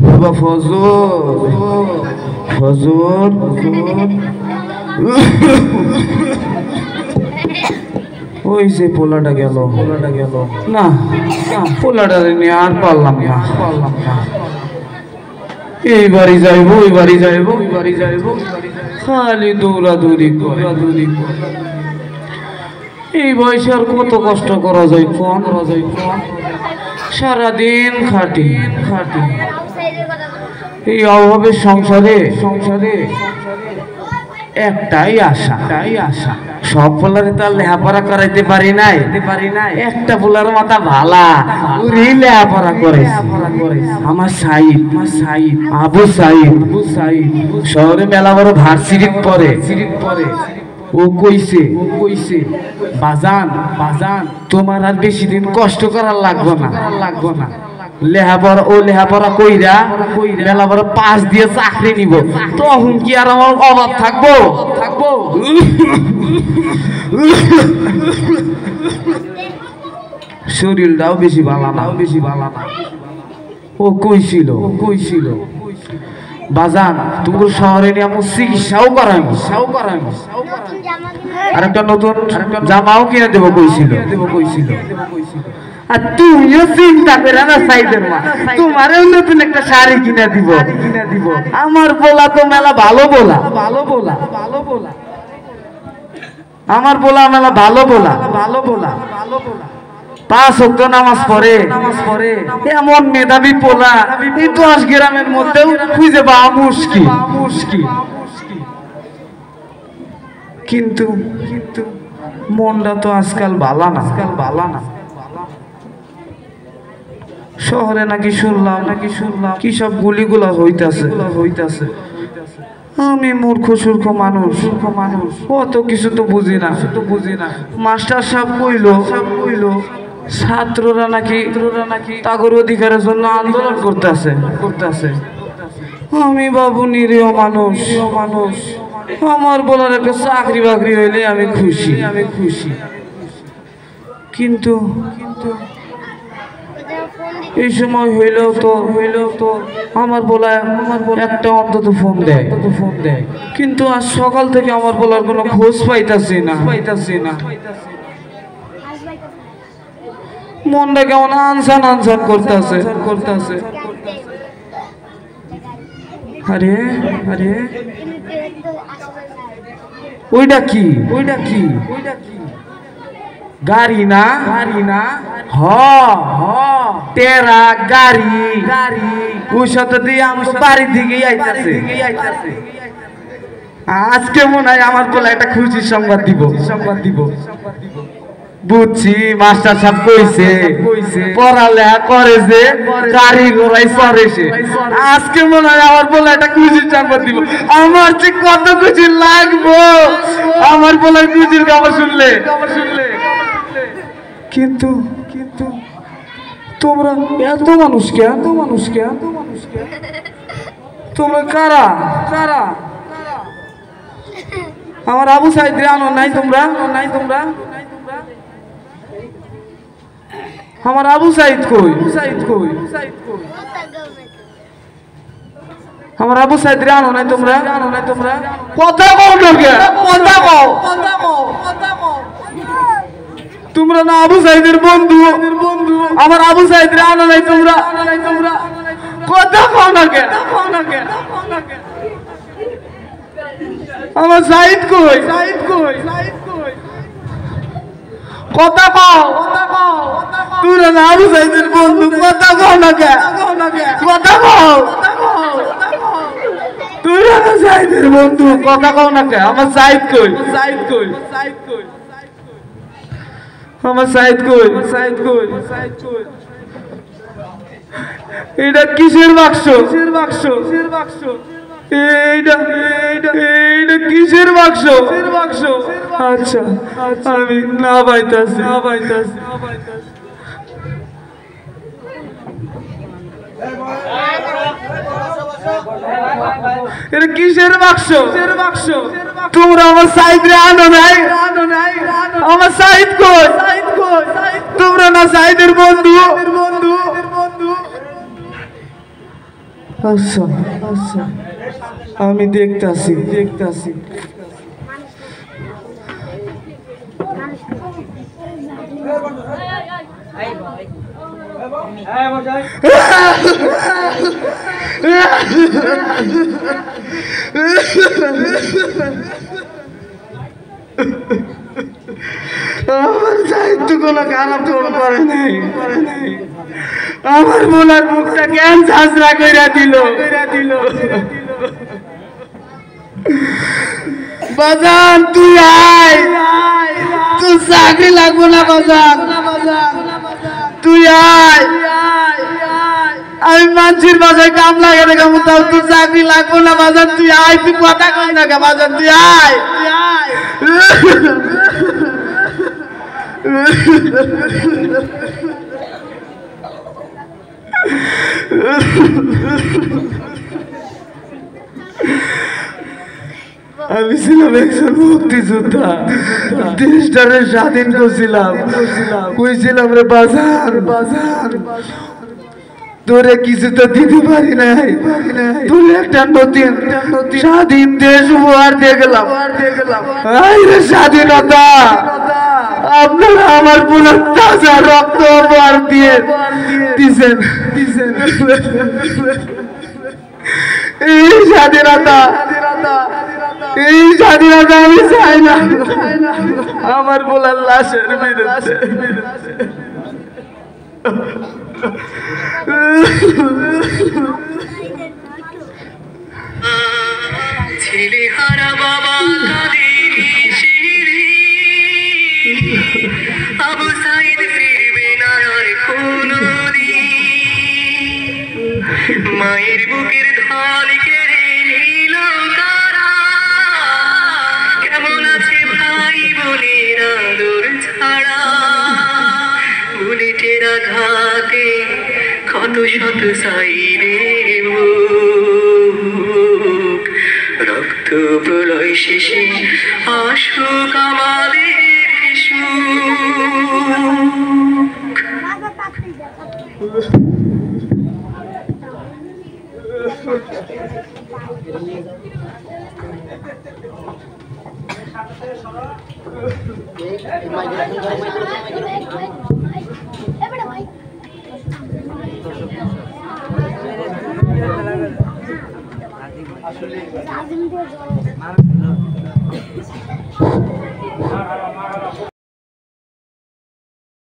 বাবা ফজর ফজর ওই যে পোলাটা গেল না পোলাটা নিয়ে আর পারলাম না এই বাড়ি যাইবো ওই বাড়ি যাইবো খালি দৌড়াদৌড়ি করে এই বয়সে আর কত কষ্ট করা যায় কোন সারাদিন খাটি এই অভাবের সংসারে একটাই আশা সব পোলারে তো আর লেহাপড়া করাইতে পারি নাই একটা পোলার মাথা ভালা লেহাপড়া করে আমার সাইদ আবু সাইদ শহরে মেলা বড় ভার্সিটির পরে ও কইছে বাজান তোমার আর বেশি দিন কষ্ট করার লাগবো না লেহাপড়া কইরা মেলা বড় পাস দিয়ে চাকরি নিব তখন কি আর আমার অভাব থাকবো শরীরটাও বেশি ভালো না ও কইছিল বাজান তুমি শহরে নিয়ে আমার চিকিৎসাও করাই আর একটা নতুন জামাও কিনে দেবো কইছিল আর তুমিও চিন্তা করে না সাইদের মা তোমারও নতুন একটা শাড়ি কিনে দিব আমার বলা তো মেলা ভালো বলা আমার বলা মেলা ভালো বলা 5 ওয়াক্ত নামাজ পড়ে এমন মেধাবী পোলা এই 10 গ্রামের মধ্যেও খুঁজে পাওয়া মুশকিল কিন্তু মনটা তো আজকাল বালা না শহরে নাকি শুনলাম কি সব গুলিগুলা হইতাছে আমি মূর্খ সূর্খ মানুষ অত কিছু তো বুঝি না মাস্টার সাহেব কইলো ছাত্ররা নাকি তাগর অধিকারের জন্য আন্দোলন করতেছে আমি বাবু নিরীহ মানুষ আমার বলার একটা চাকরি বাকরি হইলে আমি খুশি কিন্তু এই সময় হইলেও তো আমার বলা একটা অন্তত ফোন দেয় কিন্তু আজ সকাল থেকে আমার বলার কোনো খোঁজ পাইতাছি না মনটা কেমন আনসান করতেছে আরে ওইটা কি গাড়ি না তেরা গাড়ি ওই সাথে দিয়ে আমার বাড়ি দিকেই আইতাছে আজকে মনে হয় আমার বলে একটা খুশির সংবাদ দিব বুঝছি মাস্টার সাহেব কইছে পড়ালেখা করেছে গাড়ি ঘোড়াই চড়েছে আজকে মনে হয় আমার বলে একটা খুশির সংবাদ দিব আমার যে কত খুশি লাগবো আমার বলার খুশির খবর শুনলে কিন্তু তোমরা এত মানুষ কে তোমরা কারা আমার আবু সাইদ আনো নাই তোমরা আমার আবু সাইদ কই আমার আবু সাইদ আনো নাই তোমরা কথা কও তোমরা না আবু সাইদের বন্ধু আমার আবু সাইদ আনো নাই তোমরা কথা কও না কে আমার সাইদ কই কথা কও তোমরা না আবু সাইদের বন্ধু কথা কও না কে কথা কও তোমরা না সাইদের বন্ধু কথা কও না কে আমার সাইদ কই আমার সাইদ কই এটা কিসের বাক্স এইটা কিসের বাক্স আচ্ছা আমি না পাইতাছি এটা কিসের বাক্স তোমরা আমার সাইদ রে আনো নাই আমার সাইদ কই তোমরা না সাইদের বন্ধু আচ্ছা আচ্ছা আমি দেখতাছি দেখতাছি আমার সাহিত্য কোনো খারাপ করে নাই আমার বোনার মুখটা কেন ঝাঁঝরা কইরা দিল বাজান তুই আয় তুই চাকরি লাগবো না বাজান তুই আয় আমি মানুষের বাসায় কাম লাগে না কেমন তাও তুই চাকরি লাগবো না বাজান তুই আয় তুই কথা কই না বাজান তুই আয় আমি ছিলাম একজন মুক্তিযোদ্ধা দেশটারে স্বাধীন করছিলাম কইছিলাম রে বাজার বাজার তোরে কিছু তো দিতে পারি নাই তোরে একটা নতুন স্বাধীন দেশ উপহার দিয়ে গেলাম স্বাধীনতা আপনারা আমার পুরো তাজা রক্ত উপহার দিয়ে দিছেন এই স্বাধীনতা আমি চাই না আমার বলার লাশের বিরুদ্ধে ছেলে হারা বাবা আবু সাইদ ফিরবে না আর কোনদিন মায়ের বুকের ঢাল কেড়ে নিল কারা কেমন আছে ভাই বোনের আদর ছাড়া বুলেটের আঘাতে ক্ষত শত সাইদের মুখ রক্ত প্রলয় শেষে আসুক আমাদের সুখ